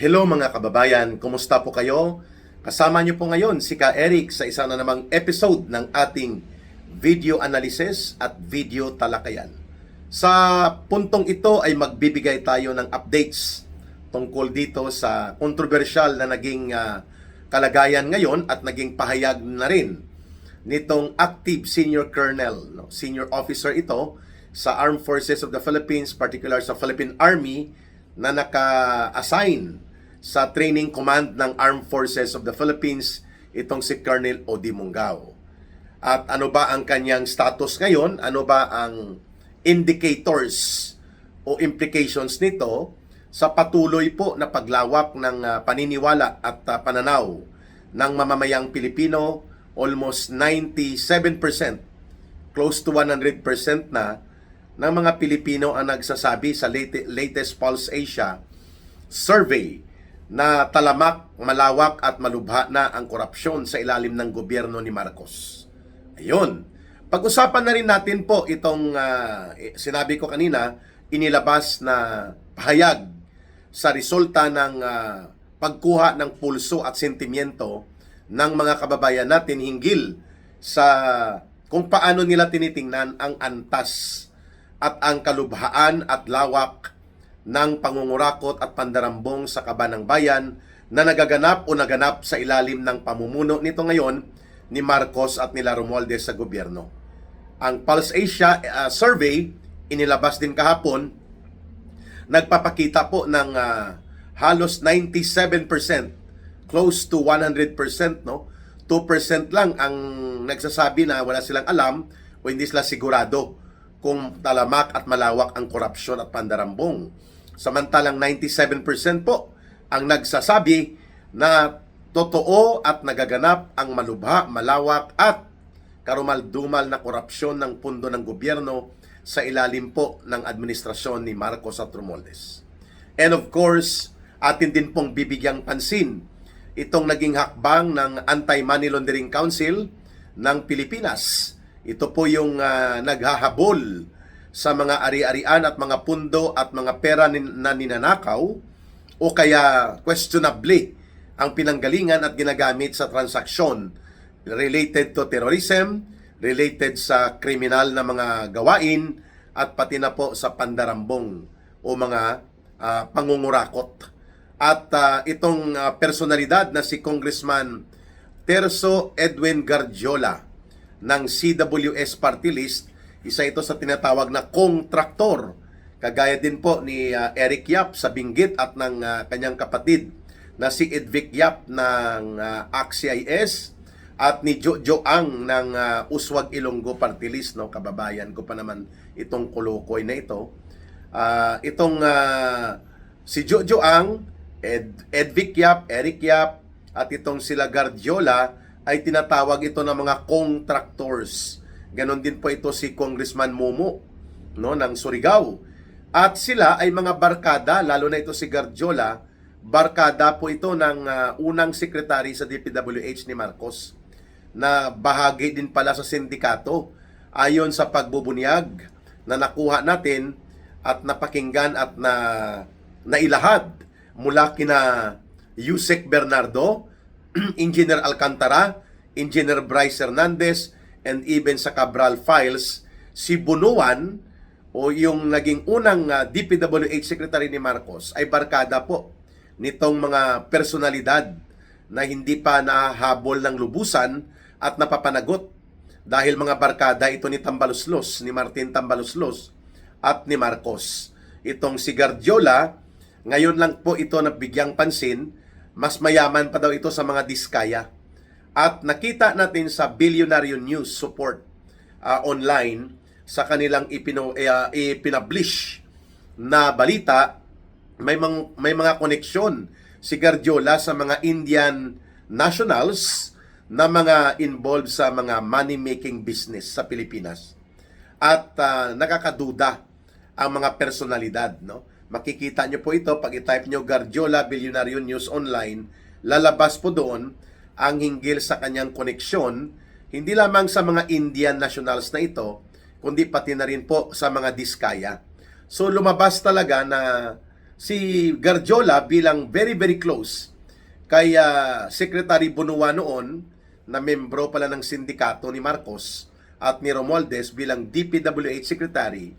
Hello mga kababayan, kumusta po kayo? Kasama niyo po ngayon si Ka Eric sa isa na namang episode ng ating video analysis at video talakayan. Sa puntong ito ay magbibigay tayo ng updates tungkol dito sa kontrobersyal na naging kalagayan ngayon at naging pahayag na rin nitong active senior colonel, senior officer ito sa Armed Forces of the Philippines, particular sa Philippine Army, na naka-assign sa training command ng Armed Forces of the Philippines, itong si Colonel Odi Mungao. At ano ba ang kanyang status ngayon? Ano ba ang indicators o implications nito sa patuloy po na paglawak ng paniniwala at pananaw ng mamamayang Pilipino? Almost 97%, close to 100% na ng mga Pilipino ang nagsasabi sa latest Pulse Asia survey na talamak, malawak at malubha na ang korupsyon sa ilalim ng gobyerno ni Marcos. Ayun. Pag-usapan na rin natin po itong sinabi ko kanina, inilabas na pahayag sa resulta ng pagkuha ng pulso at sentimiento ng mga kababayan natin hinggil sa kung paano nila tinitingnan ang antas at ang kalubhaan at lawak ng pangungurakot at pandarambong sa kaban ng bayan na nagaganap o naganap sa ilalim ng pamumuno nito ngayon ni Marcos at nila Romualdez sa gobyerno. Ang Pulse Asia survey, inilabas din kahapon, nagpapakita po ng halos 97%, close to 100%, no? 2% lang ang nagsasabi na wala silang alam o hindi sila sigurado kung talamak at malawak ang korupsyon at pandarambong. Samantalang 97% po ang nagsasabi na totoo at nagaganap ang malubha, malawak at karumal-dumal na korupsyon ng pundo ng gobyerno sa ilalim po ng administrasyon ni Marcos at Romualdez. And of course, atin din pong bibigyang pansin itong naging hakbang ng Anti-Money Laundering Council ng Pilipinas. Ito po yung naghahabol sa mga ari-arian at mga pundo at mga pera na ninanakaw o kaya questionably ang pinanggalingan at ginagamit sa transaksyon related to terrorism, related sa kriminal na mga gawain at pati na po sa pandarambong o mga pangungurakot. At itong personalidad na si Congressman Terso Edwin Garjola ng CWS Party List, isa ito sa tinatawag na kontraktor. Kagaya din po ni Eric Yap sa Benguet at ng kanyang kapatid na si Edvic Yap ng ACT-CIS at ni Jojo Ang ng Uswag Ilonggo Party List, no? Kababayan ko pa naman itong kulukoy na ito. Si Jojo Ang, Edvic Yap, Eric Yap at itong sila Garjola ay tinatawag ito ng mga contractors. Ganon din po ito si Congressman Momo, no, ng Surigao. At sila ay mga barkada, lalo na ito si Garjola, barkada po ito ng unang sekretary sa DPWH ni Marcos, na bahagi din pala sa sindikato ayon sa pagbubunyag na nakuha natin at napakinggan at nailahad mula kina Yusek Bernardo, Engineer Alcantara, Engineer Bryce Hernandez, and even sa Cabral Files, si Bunuan o yung naging unang DPWH Secretary ni Marcos ay barkada po nitong mga personalidad na hindi pa nahahabol ng lubusan at napapanagot dahil mga barkada ito ni Tambaluslos, ni Martin Tambaluslos at ni Marcos. Itong si Garjola, ngayon lang po ito nabigyang pansin, mas mayaman pa daw ito sa mga diskaya. At nakita natin sa Billionaire News Support online sa kanilang ipinablish na balita, may mga koneksyon si Garjola sa mga Indian nationals na mga involved sa mga money-making business sa Pilipinas. At nakakaduda ang mga personalidad, no? Makikita nyo po ito pag i-type nyo Garjola Billionaire News Online, lalabas po doon ang hinggil sa kanyang koneksyon, hindi lamang sa mga Indian nationals na ito, kundi pati na rin po sa mga diskaya. So lumabas talaga na si Garjola bilang very very close kay Secretary Bunuan noon, na membro pala ng sindikato ni Marcos, at ni Romualdez bilang DPWH Secretary,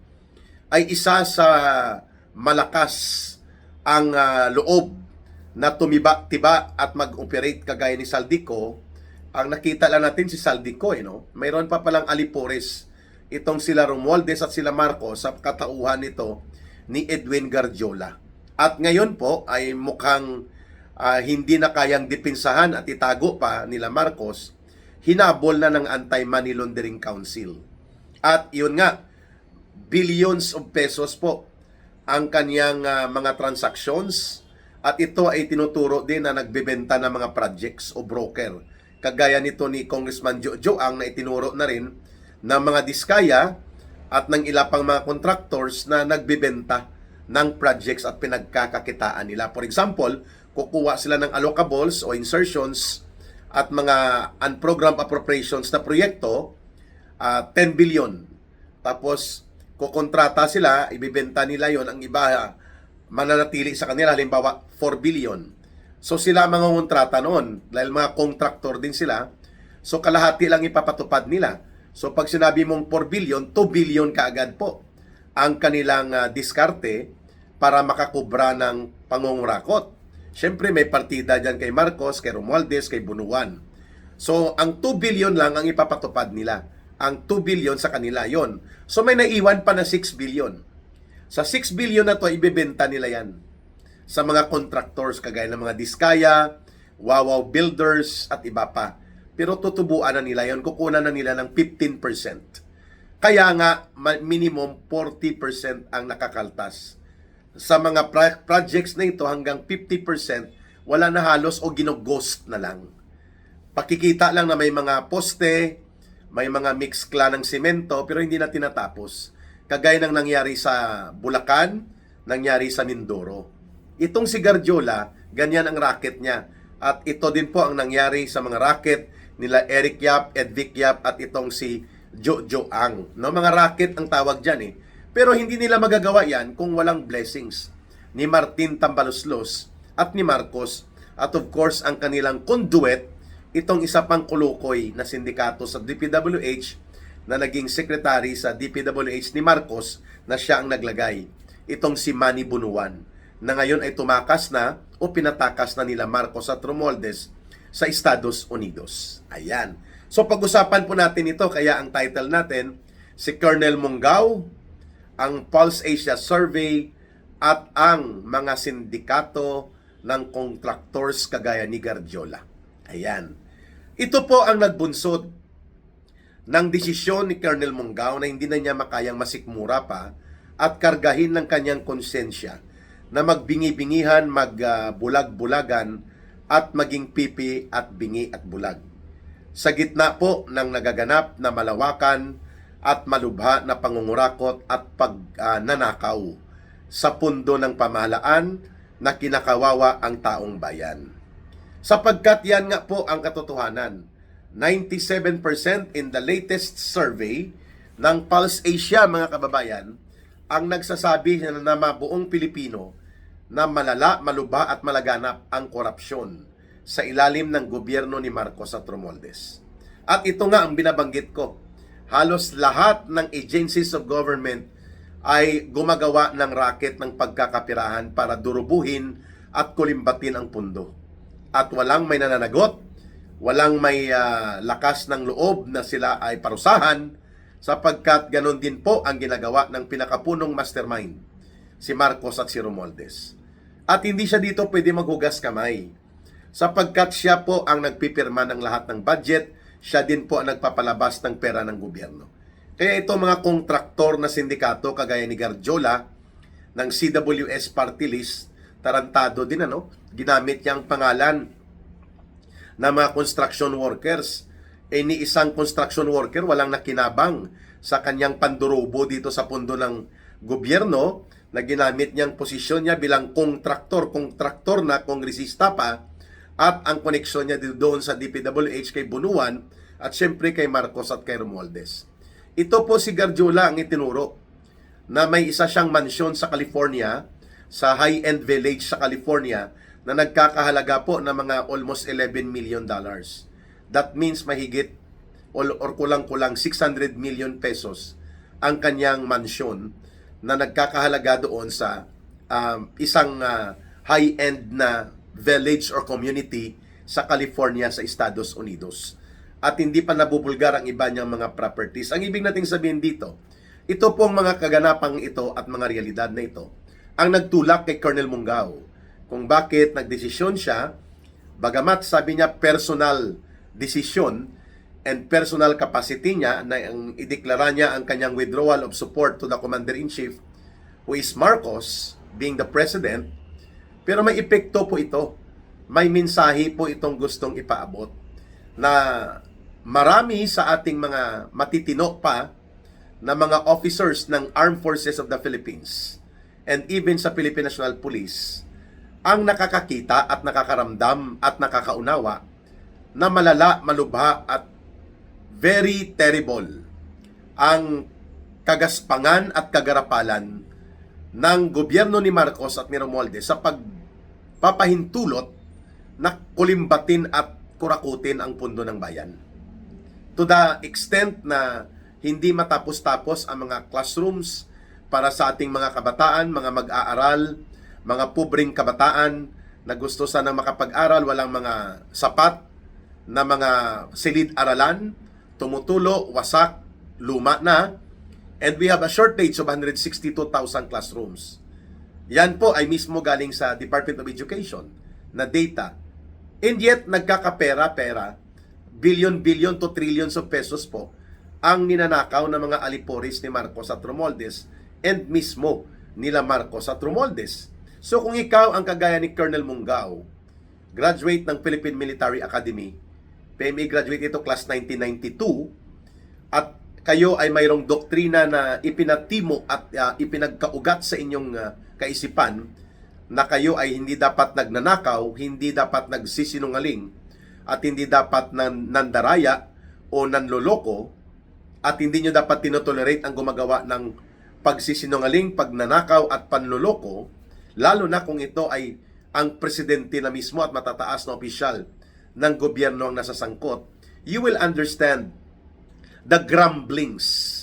ay isa sa malakas ang loob na tumiba-tiba at mag-operate kagaya ni Saldico. Ang nakita lang natin si Saldico, no? Mayroon pa palang alipores itong sila Romualdez at sila Marcos sa katauhan nito ni Edwin Garjola. At ngayon po ay mukhang hindi na kayang dipinsahan at itago pa nila Marcos, hinabol na ng Anti-Money Laundering Council. At yun nga, billions of pesos po ang kanyang mga transactions, at ito ay tinuturo din na nagbebenta ng mga projects o broker. Kagaya nito ni Congressman Jojo ang na itinuro na rin ng mga diskaya at ng ilang pang mga contractors na nagbebenta ng projects at pinagkakakitaan nila. For example, kukuha sila ng allocables o insertions at mga unprogrammed appropriations na proyekto, 10 billion. Tapos, kukontrata sila, ibibenta nila yon, ang iba mananatili sa kanila, halimbawa 4 billion. So sila mga kontrata noon, dahil mga contractor din sila, so kalahati lang ipapatupad nila. So pag sinabi mong 4 billion, 2 billion kaagad po ang kanilang diskarte para makakubra ng pangungurakot. Siyempre may partida dyan kay Marcos, kay Romualdez, kay Bunuan. So ang 2 billion lang ang ipapatupad nila. Ang 2 billion sa kanila yon. So may naiwan pa na 6 billion. Sa 6 billion na to, ibebenta nila yan sa mga contractors kagaya ng mga Diskaya, Wawaw Builders at iba pa. Pero tutubuan na nila yon, kukunan na nila ng 15%. Kaya nga minimum 40% ang nakakaltas. Sa mga projects na ito hanggang 50% wala na halos o ginoghost na lang. Pakikita lang na may mga poste, may mga mixkla ng simento pero hindi na tinatapos. Kagaya ng nangyari sa Bulacan, nangyari sa Mindoro. Itong si Garjola, ganyan ang racket niya. At ito din po ang nangyari sa mga racket nila Eric Yap, Edvic Yap at itong si Jojo Ang. No, mga racket ang tawag dyan eh. Pero hindi nila magagawa yan kung walang blessings ni Martin Tambaloslos at ni Marcos. At of course, ang kanilang conduit, itong isa pang kulukoy na sindikato sa DPWH na naging secretary sa DPWH ni Marcos na siya ang naglagay. Itong si Manny Bunuan na ngayon ay tumakas na o pinatakas na nila Marcos at Romualdez sa Estados Unidos. Ayan. So pag-usapan po natin ito, kaya ang title natin, si Colonel Mungao, ang Pulse Asia Survey at ang mga sindikato ng contractors kagaya ni Garjola. Ayan. Ito po ang nagbunsod ng desisyon ni Colonel Mungao na hindi na niya makayang masikmura pa at kargahin ng kanyang konsensya na magbingi-bingihan, magbulag-bulagan at maging pipi at bingi at bulag. Sa gitna po ng nagaganap na malawakan at malubha na pangungurakot at pagnanakaw sa pundo ng pamahalaan na kinakawawa ang taong bayan. Sapagkat yan nga po ang katotohanan. 97% in the latest survey ng Pulse Asia, mga kababayan, ang nagsasabi na mabuong Pilipino na malala, malubha at malaganap ang korupsyon sa ilalim ng gobyerno ni Marcos at Romualdez. At ito nga ang binabanggit ko. Halos lahat ng agencies of government ay gumagawa ng racket ng pagkakapirahan para durubuhin at kulimbatin ang pundo. At walang may nananagot, walang may lakas ng loob na sila ay parusahan, sapagkat ganon din po ang ginagawa ng pinakapunong mastermind, si Marcos at si Romualdez. At hindi siya dito pwede maghugas kamay, sapagkat siya po ang nagpipirma ng lahat ng budget, siya din po ang nagpapalabas ng pera ng gobyerno. Kaya ito mga kontraktor na sindikato kagaya ni Garjola ng CWS Party List, tarantado din ginamit niyang pangalan na mga construction workers. Ni isang construction worker walang nakinabang sa kanyang pandurubo dito sa pundo ng gobyerno na ginamit niyang posisyon niya bilang kontraktor na kongresista pa, at ang koneksyon niya doon sa DPWH kay Bunuan at syempre kay Marcos at kay Romualdez. Ito po si Garjola ang itinuro na may isa siyang mansyon sa California sa high-end village sa California na nagkakahalaga po ng mga almost $11 million. That means mahigit or kulang-kulang 600 million pesos ang kanyang mansyon na nagkakahalaga doon sa isang high-end na village or community sa California sa Estados Unidos. At hindi pa nabubulgar ang iba niyang mga properties. Ang ibig nating sabihin dito, ito pong mga kaganapang ito at mga realidad na ito ang nagtulak kay Colonel Mungao kung bakit nagdesisyon siya, bagamat sabi niya personal desisyon and personal capacity niya na ideklara niya ang kanyang withdrawal of support to the Commander-in-Chief who is Marcos being the President, pero may epekto po ito. May mensahe po itong gustong ipaabot na marami sa ating mga matitino pa na mga officers ng Armed Forces of the Philippines and even sa Philippine National Police ang nakakakita at nakakaramdam at nakakaunawa na malala, malubha at very terrible ang kagaspangan at kagarapalan ng gobyerno ni Marcos at ni Romualdez sa pagpapahintulot na kulimbatin at kurakutin ang pundo ng bayan. To the extent na hindi matapos-tapos ang mga classrooms para sa ating mga kabataan, mga mag-aaral, mga pobreng kabataan na gusto sanang makapag-aral, walang mga sapat na mga silid-aralan, tumutulo, wasak, luma na, and we have a shortage of 162,000 classrooms. Yan po ay mismo galing sa Department of Education na data. And yet, nagkakapera-pera, billion to trillions of pesos po ang ninanakaw ng mga aliporis ni Marcos at Romualdez and mismo nila Marcos at Romualdez. So kung ikaw ang kagaya ni Colonel Mungao, graduate ng Philippine Military Academy, PMA graduate ito class 1992, at kayo ay mayroong doktrina na ipinatimo at ipinagkaugat sa inyong kaisipan na kayo ay hindi dapat nagnanakaw, hindi dapat nagsisinungaling, at hindi dapat nandaraya o nanloloko, at hindi nyo dapat tinotolerate ang gumagawa ng pagsisinungaling, pagnanakaw at panloloko, lalo na kung ito ay ang presidente na mismo at matataas na opisyal ng gobyerno ang nasasangkot, you will understand the grumblings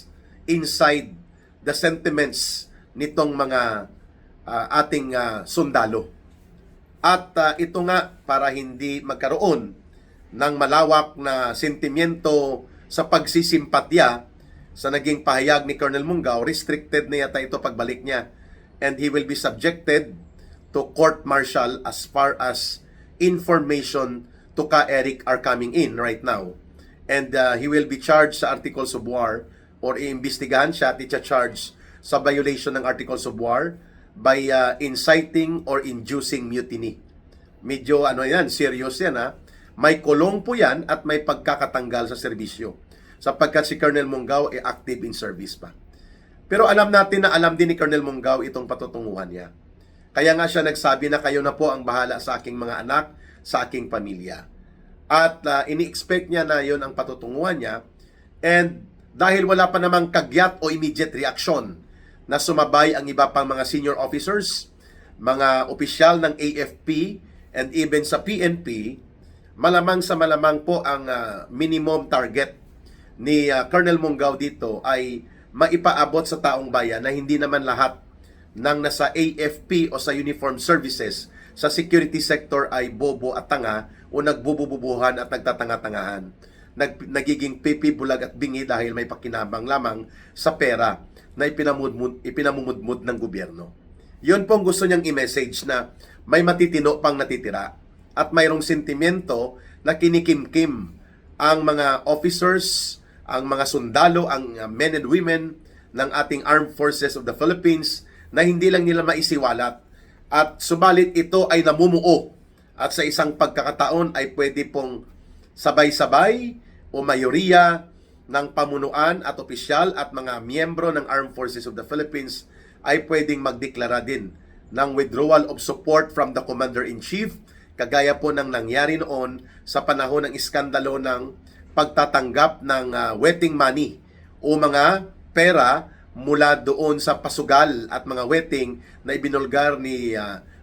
inside the sentiments nitong mga ating sundalo. At ito nga, para hindi magkaroon ng malawak na sentimiento sa pagsisimpatya sa naging pahayag ni Colonel Mungao, restricted na yata ito pagbalik niya, and he will be subjected to court-martial as far as information to Eric are coming in right now. And he will be charged sa Articles of War, or iimbestigahan siya at i-charge sa violation ng Articles of War by inciting or inducing mutiny. Medyo serious yan ha. May kulong po yan at may pagkakatanggal sa serbisyo sapagkat si Colonel Mungao ay active in service pa. Pero alam natin na alam din ni Colonel Mungao itong patutunguhan niya. Kaya nga siya nagsabi na kayo na po ang bahala sa aking mga anak, sa aking pamilya. At ini-expect niya na yon ang patutunguhan niya. And dahil wala pa namang kagyat o immediate reaction na sumabay ang iba pang mga senior officers, mga opisyal ng AFP, and even sa PNP, malamang sa malamang po ang minimum target ni Colonel Mungao dito ay maipaabot sa taong bayan na hindi naman lahat ng nasa AFP o sa uniform services sa security sector ay bobo at tanga o nagbubububuhan at nagtatanga-tangahan. Nagiging pipi, bulag at bingi dahil may pakinabang lamang sa pera na ipinamumudmud ng gobyerno. Yun pong gusto niyang i-message na may matitino pang natitira at mayroong sentimento na kinikimkim ang mga officers, ang mga sundalo, ang men and women ng ating Armed Forces of the Philippines na hindi lang nila maisiwalat. At subalit ito ay namumuo at sa isang pagkakataon ay pwede pong sabay-sabay o mayoriya ng pamunuan at opisyal at mga miyembro ng Armed Forces of the Philippines ay pwedeng magdeklara din ng withdrawal of support from the Commander-in-Chief, kagaya po ng nangyari noon sa panahon ng iskandalo ng pagtatanggap ng wetting money o mga pera mula doon sa pasugal at mga wetting na ibinulgar ni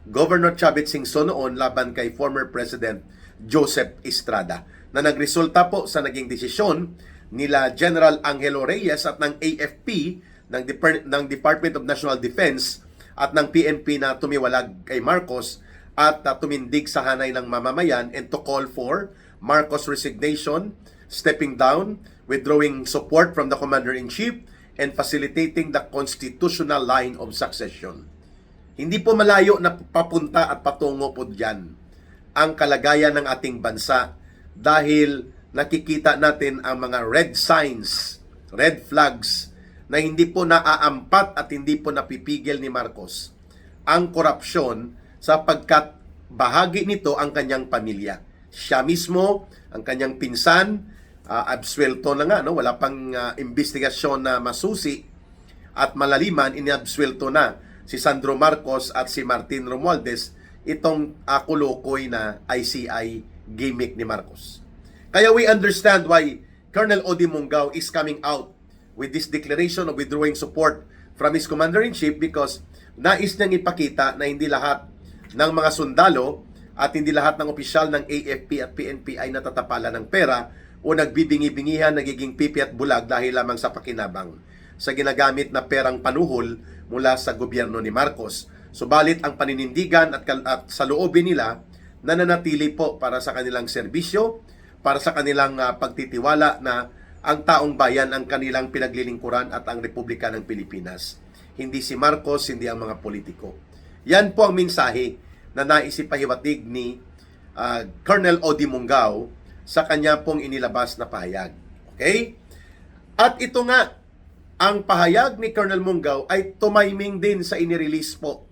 Governor Chavit Singson noon laban kay former President Joseph Estrada, na nagresulta po sa naging desisyon nila General Angelo Reyes at ng AFP, ng Department of National Defense at ng PNP na tumiwalag kay Marcos at tumindig sa hanay ng mamamayan and to call for Marcos' resignation, stepping down, withdrawing support from the Commander-in-Chief, and facilitating the constitutional line of succession. Hindi po malayo na papunta at patungo po dyan ang kalagayan ng ating bansa dahil nakikita natin ang mga red signs, red flags na hindi po naaampat at hindi po napipigil ni Marcos ang korupsyon sapagkat bahagi nito ang kanyang pamilya. Siya mismo, ang kanyang pinsan, absuelto na nga, no? Wala pang investigasyon na masusi at malaliman, inabsuelto na si Sandro Marcos at si Martin Romualdez, itong kulukoy na ICI gimmick ni Marcos. Kaya we understand why Colonel Odi Mungao is coming out with this declaration of withdrawing support from his Commander-in-Chief because nais niyang ipakita na hindi lahat ng mga sundalo at hindi lahat ng opisyal ng AFP at PNP ay natatapala ng pera o nagbibingi-bingihan, nagiging pipi at bulag dahil lamang sa pakinabang sa ginagamit na perang panuhol mula sa gobyerno ni Marcos. Subalit ang paninindigan at sa loobin nila nananatili po para sa kanilang serbisyo, para sa kanilang pagtitiwala na ang taong bayan ang kanilang pinaglilingkuran at ang Republika ng Pilipinas. Hindi si Marcos, hindi ang mga politiko. Yan po ang mensahe na nais ipahiwatig ni Colonel Odi Mungao sa kanya pong inilabas na pahayag. Okay? At ito nga, ang pahayag ni Colonel Mungao ay tumaiming din sa inirelease po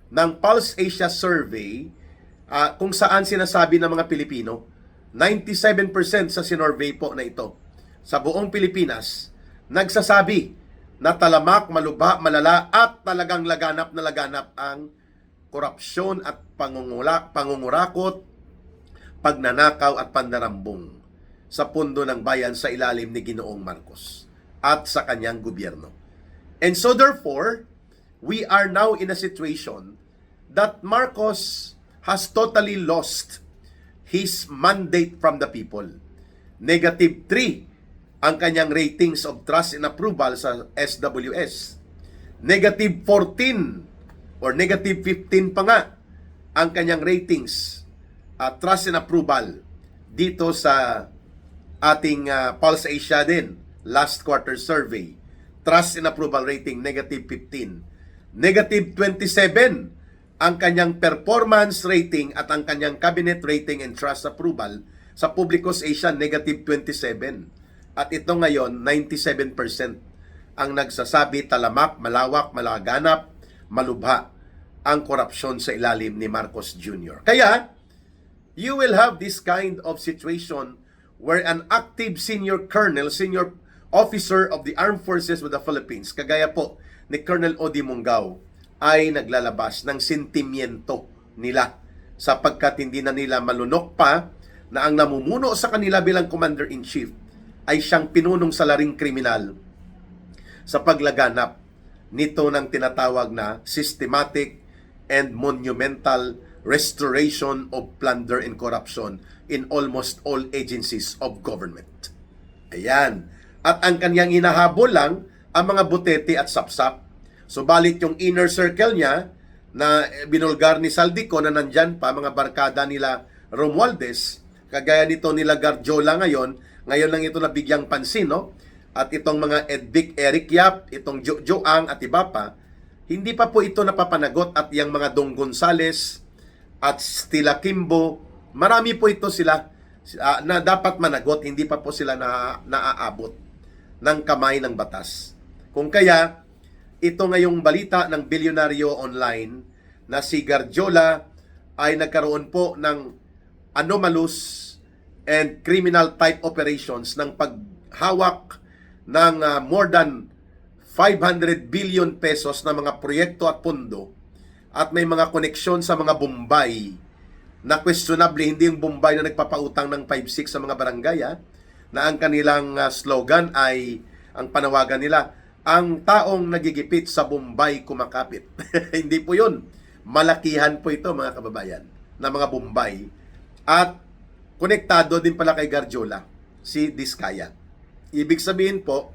ng Pulse Asia Survey kung saan sinasabi ng mga Pilipino, 97% sa sinurvey po na ito sa buong Pilipinas, nagsasabi na talamak, malubha, malala at talagang laganap na laganap ang korupsyon at pangungurakot, pagnanakaw at pandarambong sa pundo ng bayan sa ilalim ni Ginoong Marcos at sa kanyang gobyerno. And so therefore, we are now in a situation that Marcos has totally lost his mandate from the people. -3 ang kanyang ratings of trust and approval sa SWS. -14 or -15 pa nga ang kanyang ratings trust and approval dito sa ating Pulse Asia din, last quarter survey. Trust and approval rating, -15. -27 ang kanyang performance rating at ang kanyang cabinet rating and trust approval sa Publicos Asia, -27. At ito ngayon, 97% ang nagsasabi talamak, malawak, malaganap, malubha ang korupsyon sa ilalim ni Marcos Jr. Kaya, you will have this kind of situation where an active senior colonel, senior officer of the Armed Forces of the Philippines, kagaya po ni Colonel Odi Mungao, ay naglalabas ng sentimiento nila sapagkat hindi na nila malunok pa na ang namumuno sa kanila bilang Commander-in-Chief ay siyang pinunong salaring kriminal sa paglaganap nito ng tinatawag na systematic and monumental restoration of plunder and corruption in almost all agencies of government. Ayan. At ang kanyang hinahabol lang ang mga butete at sapsap. Subalit yung inner circle niya na binulgar ni Saldico na nandyan pa, mga barkada nila Romualdez, kagaya nito nila Garjola ngayon lang ito nabigyang pansin, no? At itong mga Edvic Eric Yap, itong Jojo Ang at iba pa, hindi pa po ito napapanagot. At yung mga Dong Gonzales at Stila Kimbo, marami po ito sila na dapat managot, hindi pa po sila naaabot ng kamay ng batas. Kung kaya, ito ngayong balita ng bilyonaryo online na si Garjola ay nagkaroon po ng anomalous and criminal type operations ng paghawak ng more than 500 billion pesos na mga proyekto at pondo at may mga koneksyon sa mga Bombay na questionably hindi yung Bombay na nagpapautang ng 5-6 sa mga barangay na ang kanilang slogan ay, ang panawagan nila ang taong nagigipit sa Bombay kumakapit. Hindi po yun. Malakihan po ito mga kababayan na mga Bombay. At konektado din pala kay Garjola, si Diskaya. Ibig sabihin po,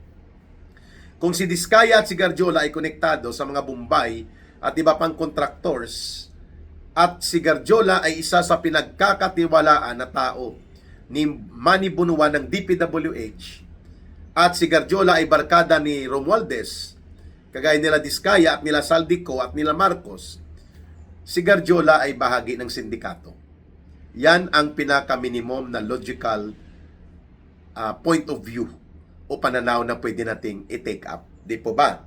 kung si Diskaya at si Garjola ay konektado sa mga Bombay at iba pang contractors, at si Garjola ay isa sa pinagkakatiwalaan na tao ni Manny Bunuan ng DPWH, at si Garjola ay barkada ni Romualdez, kagaya nila Diskaya at nila Saldico at nila Marcos, si Garjola ay bahagi ng sindikato. Yan ang pinaka-minimum na logical point of view o pananaw na pwede nating i-take up. Di po ba?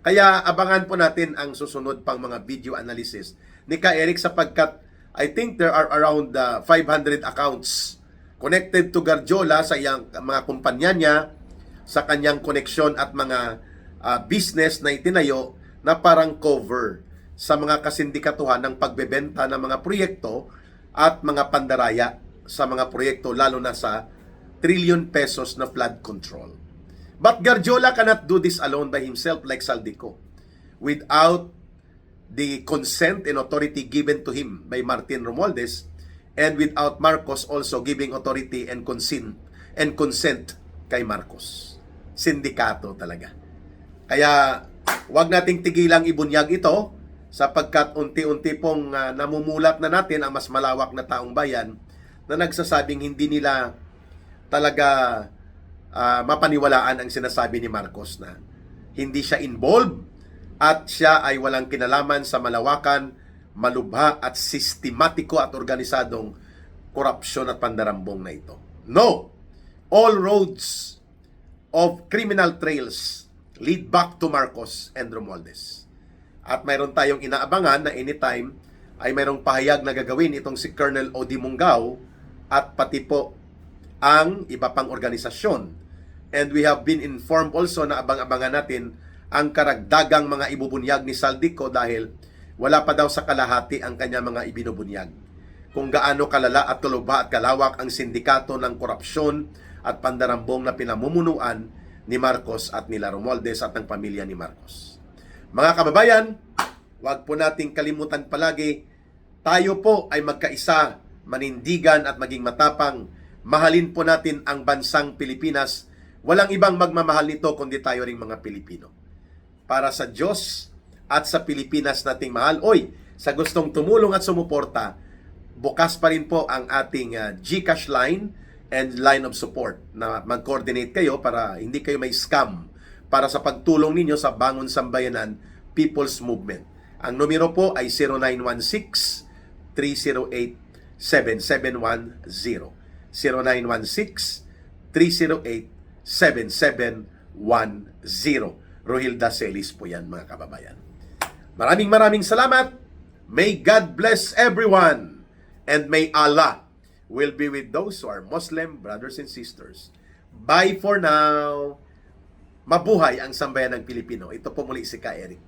Kaya abangan po natin ang susunod pang mga video analysis ni Ka Eric, sapagkat I think there are around 500 accounts connected to Garjola sa iyang mga kumpanya niya, sa kanyang koneksyon at mga business na itinayo na parang cover sa mga kasindikatuhan ng pagbebenta ng mga proyekto at mga pandaraya sa mga proyekto, lalo na sa trillion pesos na flood control. But Garjola cannot do this alone by himself like Saldico, without the consent and authority given to him by Martin Romualdez, and without Marcos also giving authority and consent kay Marcos. Sindikato talaga. Kaya wag nating tigilang ibunyag ito, sapagkat unti-unti pong namumulat na natin ang mas malawak na taong bayan na nagsasabing hindi nila talaga mapaniwalaan ang sinasabi ni Marcos na hindi siya involved at siya ay walang kinalaman sa malawakan, malubha at sistematiko at organisadong korupsyon at pandarambong na ito. No! All roads of criminal trails lead back to Marcos and Romualdez. At mayroon tayong inaabangan na anytime ay mayroong pahayag na gagawin itong si Colonel Odi Mungao at pati po ang iba pang organisasyon. And we have been informed also na abang-abangan natin ang karagdagang mga ibubunyag ni Saldico, dahil wala pa daw sa kalahati ang kanya mga ibinubunyag. Kung gaano kalala at kalubha at kalawak ang sindikato ng korupsyon at pandarambong na pinamumunuan ni Marcos at nila Romualdez at ng pamilya ni Marcos. Mga kababayan, huwag po nating kalimutan palagi, tayo po ay magkaisa, manindigan at maging matapang. Mahalin po natin ang bansang Pilipinas. Walang ibang magmamahal nito kundi tayo ring mga Pilipino. Para sa Diyos at sa Pilipinas nating mahal. Sa gustong tumulong at sumuporta, bukas pa rin po ang ating GCash line and line of support na mag-coordinate kayo para hindi kayo may scam para sa pagtulong ninyo sa Bangon Sambayanan People's Movement. Ang numero po ay 0916-308-7710. 0916-308-7710. Rohilda Celis po yan, mga kababayan. Maraming salamat. May God bless everyone. And may Allah will be with those who are Muslim brothers and sisters. Bye for now. Mabuhay ang sambayan ng Pilipino. Ito po muli si Ka Eric.